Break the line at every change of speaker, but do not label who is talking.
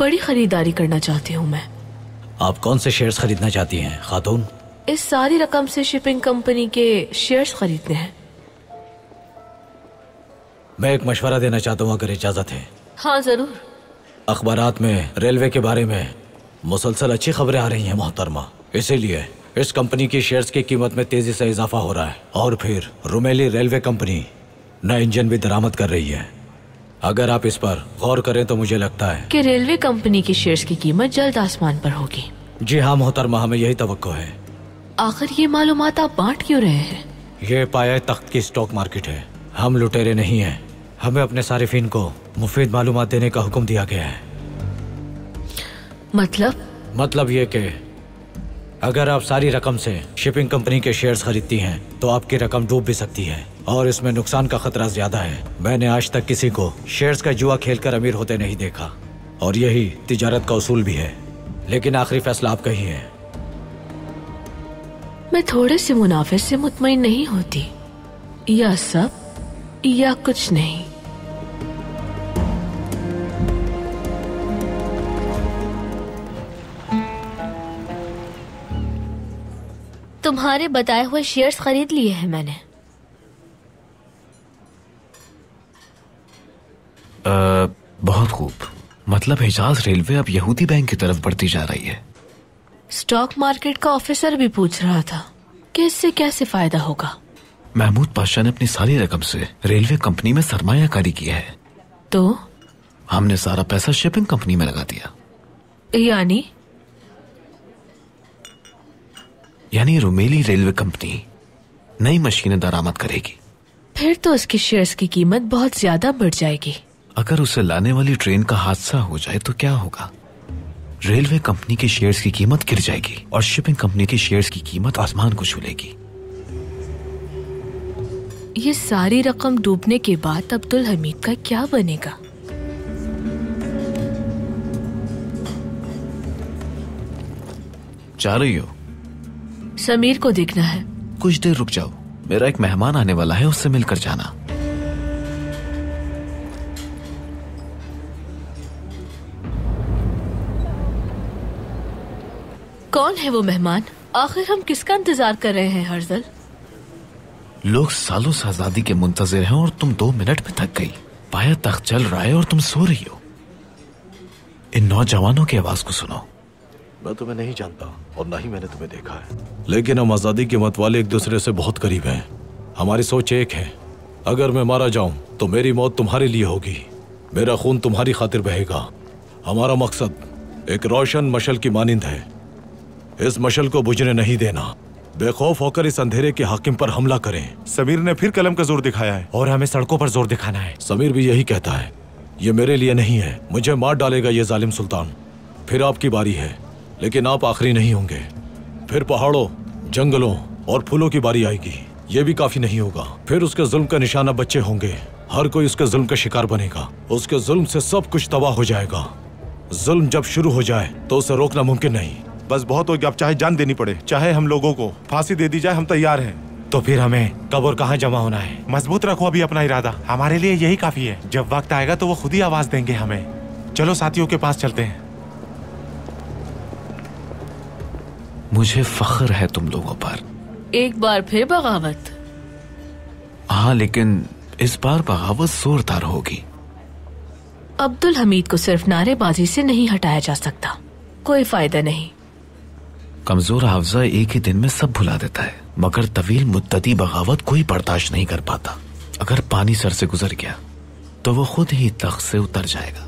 बड़ी खरीदारी करना चाहती हूँ मैं।
आप कौन से शेयर्स खरीदना चाहती हैं खातून?
इस सारी रकम से शिपिंग कंपनी के शेयर्स खरीदने हैं।
मैं एक मशवरा देना चाहता हूँ अगर इजाजत है।
हाँ जरूर।
अखबारात में रेलवे के बारे में मुसलसल अच्छी खबरें आ रही हैं मोहतरमा, इसीलिए इस कंपनी की शेयर्स की कीमत में तेजी से इजाफा हो रहा है। और फिर रुमेली रेलवे कंपनी नया इंजन भी दरामद कर रही है। अगर आप इस पर गौर करें तो मुझे लगता है
कि रेलवे कंपनी की शेयर्स की कीमत जल्द आसमान पर होगी।
जी हाँ मोहतरमा, हमें यही तवक्को है।
आखिर ये मालूमात आप बांट क्यों रहे हैं?
ये पाया तख्त की स्टॉक मार्केट है। हम लुटेरे नहीं हैं। हमें अपने सारिफिन को मुफीद मालूमात देने का हुक्म दिया गया है।
मतलब
ये कि अगर आप सारी रकम से शिपिंग कंपनी के शेयर्स खरीदती हैं तो आपकी रकम डूब भी सकती है और इसमें नुकसान का खतरा ज्यादा है। मैंने आज तक किसी को शेयर्स का जुआ खेलकर अमीर होते नहीं देखा और यही तिजारत का उसूल भी है। लेकिन आखिरी फैसला आपका ही है।
मैं थोड़े से मुनाफे से मुतमईन नहीं होती, या सब या कुछ नहीं।
तुम्हारे बताए हुए शेयर्स खरीद लिए हैं मैंने।
बहुत खूब। मतलब हिजाज रेलवे अब यहूदी बैंक की तरफ बढ़ती जा रही है।
स्टॉक मार्केट का ऑफिसर भी पूछ रहा था कि इससे कैसे फायदा होगा।
महमूद पाशा ने अपनी सारी रकम से रेलवे कंपनी में सरमायाकारी की है,
तो
हमने सारा पैसा शिपिंग कंपनी में लगा दिया। यानी रुमेली रेलवे कंपनी नई मशीनें दरामद करेगी।
फिर तो उसके शेयर्स की कीमत बहुत ज्यादा बढ़ जाएगी।
अगर उसे लाने वाली ट्रेन का हादसा हो जाए तो क्या होगा? रेलवे कंपनी के शेयर्स की कीमत गिर जाएगी और शिपिंग कंपनी के शेयर्स की कीमत आसमान को छू लेगी।
ये सारी रकम डूबने के बाद अब्दुल हमीद का क्या बनेगा?
जा रही हो?
समीर को देखना है।
कुछ देर रुक जाओ, मेरा एक मेहमान आने वाला है, उससे मिलकर जाना।
कौन है वो मेहमान? आखिर हम किसका इंतजार कर रहे हैं हर्जल?
लोग सालों से आजादी के मुंतजिर हैं और तुम 2 मिनट में थक गई। पाया तख्त चल रहा है और तुम सो रही हो। इन नौजवानों की आवाज को सुनो।
मैं तुम्हें नहीं जानता और ना ही मैंने तुम्हें देखा है, लेकिन हम आजादी के मत वाले एक दूसरे से बहुत करीब हैं। हमारी सोच एक है, अगर मैं मारा जाऊं तो मेरी मौत तुम्हारे लिए होगी, मेरा खून तुम्हारी खातिर बहेगा। हमारा मकसद एक रोशन मशल की मानिंद है। इस मशल को बुझने नहीं देना। बेखौफ होकर इस अंधेरे के हाकिम पर हमला करें।
समीर ने फिर कलम का जोर दिखाया है
और हमें सड़कों पर जोर दिखाना है।
समीर भी यही कहता है। ये मेरे लिए नहीं है, मुझे मार डालेगा ये जालिम सुल्तान। फिर आपकी बारी है, लेकिन आप आखिरी नहीं होंगे। फिर पहाड़ों, जंगलों और फूलों की बारी आएगी। ये भी काफी नहीं होगा। फिर उसके जुल्म का निशाना बच्चे होंगे। हर कोई उसके जुल्म का शिकार बनेगा। उसके जुल्म से सब कुछ तबाह हो जाएगा। जुल्म जब शुरू हो जाए तो उसे रोकना मुमकिन नहीं।
बस बहुत हो गया, अब चाहे जान देनी पड़े, चाहे हम लोगों को फांसी दे दी जाए, हम तैयार हैं।
तो फिर हमें कब और कहाँ जमा होना है?
मजबूत रखो अभी अपना इरादा, हमारे लिए यही काफी है। जब वक्त आएगा तो वो खुद ही आवाज देंगे हमें। चलो साथियों के पास चलते हैं।
मुझे फख्र है तुम लोगों पर।
एक बार फिर बगावत?
हाँ, लेकिन इस बार बगावत जोरदार होगी।
अब्दुल हमीद को सिर्फ नारेबाजी से नहीं हटाया जा सकता। कोई फायदा नहीं।
कमजोर हाफजा एक ही दिन में सब भुला देता है, मगर तवील मुद्दती बगावत कोई बर्दाश्त नहीं कर पाता। अगर पानी सर से गुजर गया तो वो खुद ही तख्त से उतर जाएगा।